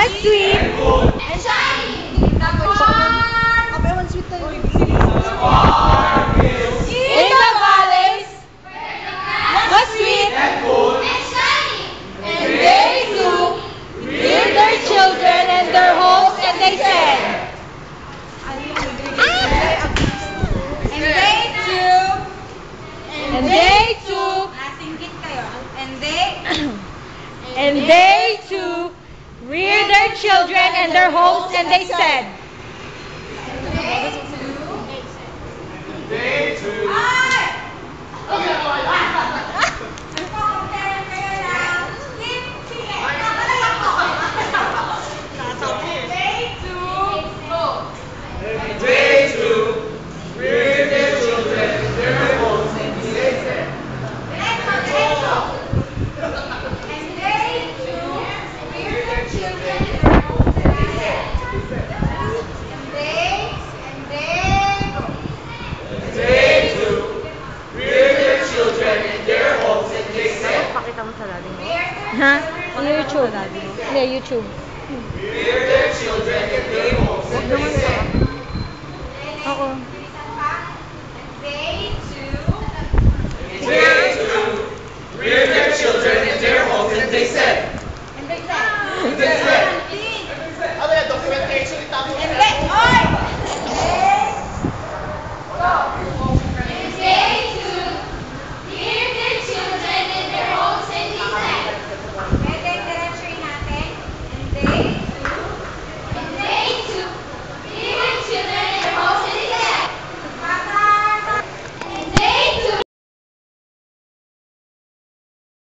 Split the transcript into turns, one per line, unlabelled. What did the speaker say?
was sweet
and shiny in the valleys,
was sweet
and cool and shiny.
and they too reared their children and their homes and they said
And they too
and they too reared their children and their homes and they said pakita mo sa daddy mo? Ha? YouTube. Hindi, YouTube.
Rear their children and their homes and they said.
Ako.
They too.
Sige.